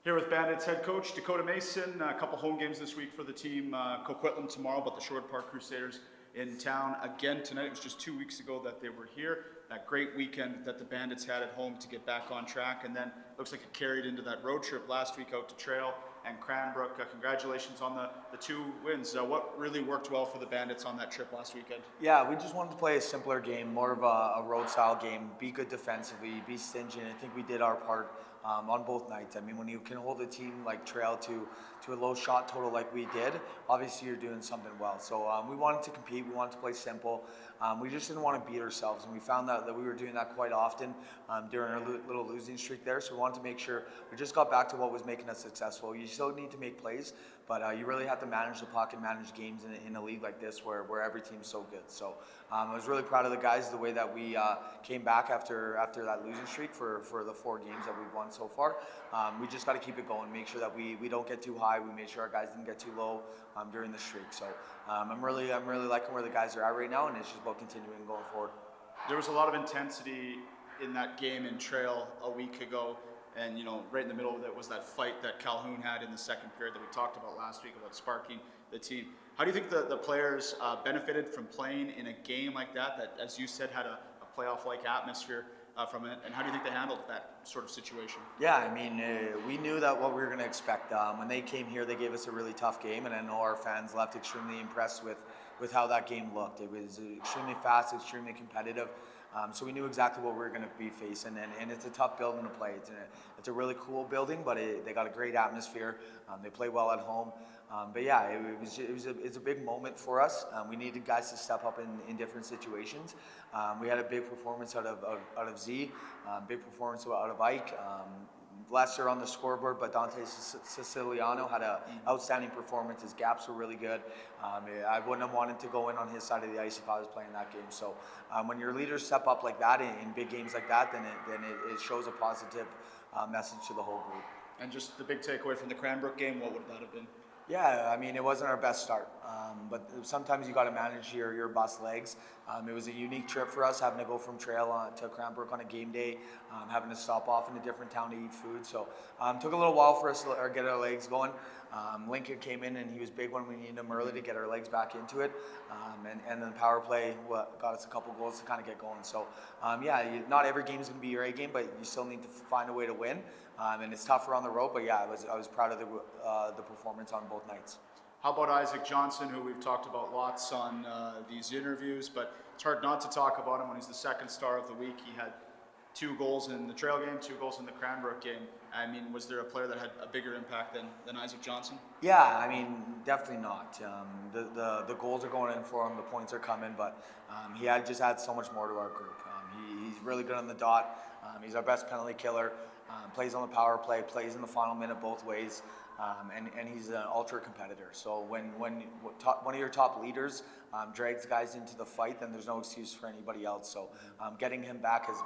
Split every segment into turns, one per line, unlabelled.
Here with Bandits head coach Dakota Mason. A couple home games this week for the team. Coquitlam tomorrow, but the Sherwood Park Crusaders in town again tonight. It was just 2 weeks ago that they were here. That great weekend that the Bandits had at home to get back on track, and then looks like it carried into that road trip last week out to Trail and Cranbrook. Congratulations on the two wins. What really worked well for the Bandits on that trip last weekend?
Yeah, we just wanted to play a simpler game, more of a road style game, be good defensively, be stingy, and I think we did our part on both nights. I mean, when you can hold a team like Trail to a low shot total like we did, obviously you're doing something well. So we wanted to compete, we wanted to play simple. We just didn't want to beat ourselves, and we found that we were doing that quite often during our little losing streak there. So we wanted to make sure we just got back to what was making us successful. You still need to make plays, but you really have to manage the puck and manage games in a league like this where every team's so good. So I was really proud of the guys, the way that we came back after that losing streak for the 4 games that we've won so far. We just got to keep it going, make sure that we don't get too high. We made sure our guys didn't get too low during the streak. So I'm really liking where the guys are at right now, and it's just about continuing going forward.
There was a lot of intensity in that game in Trail a week ago, and right in the middle of it was that fight that Calhoun had in the second period that we talked about last week about sparking the team. How do you think the players benefited from playing in a game like that, as you said, had a playoff-like atmosphere from it, and how do you think they handled that sort of situation?
Yeah, I mean, we knew that what we were going to expect. When they came here, they gave us a really tough game, and I know our fans left extremely impressed with how that game looked. It was extremely fast, extremely competitive. So we knew exactly what we were going to be facing, and it's a tough building to play. It's a really cool building, but they got a great atmosphere. They play well at home. But yeah, it's a big moment for us. We needed guys to step up in different situations. We had a big performance out of Z, big performance out of Ike. Lester on the scoreboard, but Dante Siciliano had an outstanding performance. His gaps were really good. I wouldn't have wanted to go in on his side of the ice if I was playing that game. So when your leaders step up like that in big games like that, then it shows a positive message to the whole group.
And just the big takeaway from the Cranbrook game, what would that have been?
Yeah, I mean, it wasn't our best start, but sometimes you got to manage your bus legs. It was a unique trip for us, having to go from Trail to Cranbrook on a game day, having to stop off in a different town to eat food. So took a little while for us to get our legs going. Lincoln came in, and he was big when we needed him early to get our legs back into it. And then the power play got us a couple goals to kind of get going. So yeah, not every game is going to be your A game, but you still need to find a way to win. And it's tougher on the road, but yeah, I was proud of the performance on both nights.
How about Isaac Johnson, who we've talked about lots on these interviews, but it's hard not to talk about him when he's the second star of the week. He had 2 goals in the Trail game, 2 goals in the Cranbrook game. I mean, was there a player that had a bigger impact than Isaac Johnson?
Yeah, I mean, definitely not. The goals are going in for him, the points are coming, but he just had so much more to our group. He's really good on the dot. He's our best penalty killer. Plays on the power play, plays in the final minute both ways, and he's an ultra competitor. So when one of your top leaders drags guys into the fight, then there's no excuse for anybody else. So getting him back has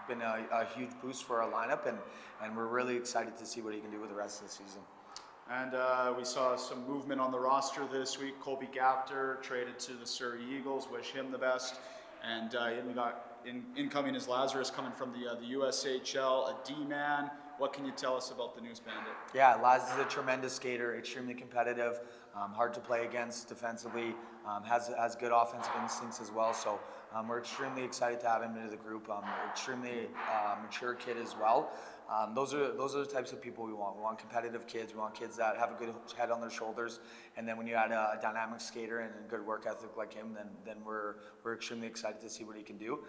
been a huge boost for our lineup, and we're really excited to see what he can do with the rest of the season.
And we saw some movement on the roster this week. Colby Gapter traded to the Surrey Eagles. Wish him the best. And we got incoming is Lazarus coming from the USHL, a D-man. What can you tell us about the News Bandit?
Yeah, Laz is a tremendous skater, extremely competitive, hard to play against defensively, has good offensive instincts as well. So we're extremely excited to have him into the group. Extremely mature kid as well. Those are the types of people we want. We want competitive kids. We want kids that have a good head on their shoulders. And then when you add a dynamic skater and a good work ethic like him, then we're extremely excited to see what he can do.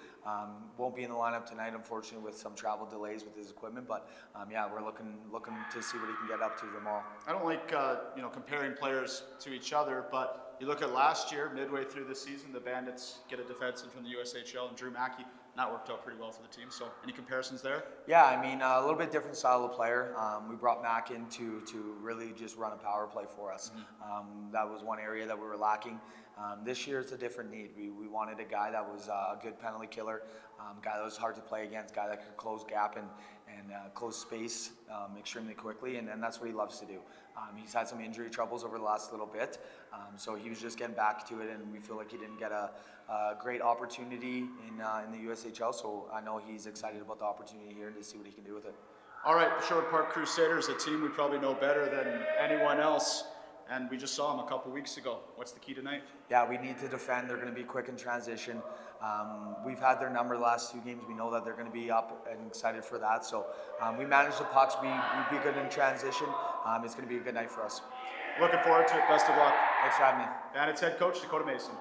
Won't be in the lineup tonight, unfortunately, with some travel delays with his equipment. But yeah, we're looking to see what he can get up to tomorrow.
I don't like comparing players to each other, but you look at last year, midway through the season, the Bandits get a defenseman from the USHL and Drew Mackey. That worked out pretty well for the team. So any comparisons there?
Yeah, I mean, a little bit different style of player. We brought Mack in to really just run a power play for us. Mm-hmm. That was one area that we were lacking. This year it's a different need. We wanted a guy that was a good penalty killer, guy that was hard to play against, guy that could close gap and close space extremely quickly, and that's what he loves to do. He's had some injury troubles over the last little bit, so he was just getting back to it, and we feel like he didn't get a great opportunity in the USHL, so I know he's excited about the opportunity here and to see what he can do with it.
All right, the Sherwood Park Crusaders, a team we probably know better than anyone else, and we just saw them a couple weeks ago. What's the key tonight?
Yeah, we need to defend. They're going to be quick in transition. We've had their number the last 2 games. We know that they're going to be up and excited for that. So we manage the pucks. We be good in transition. It's going to be a good night for us.
Looking forward to it. Best of luck.
Thanks for having me.
And it's head coach Dakota Mason.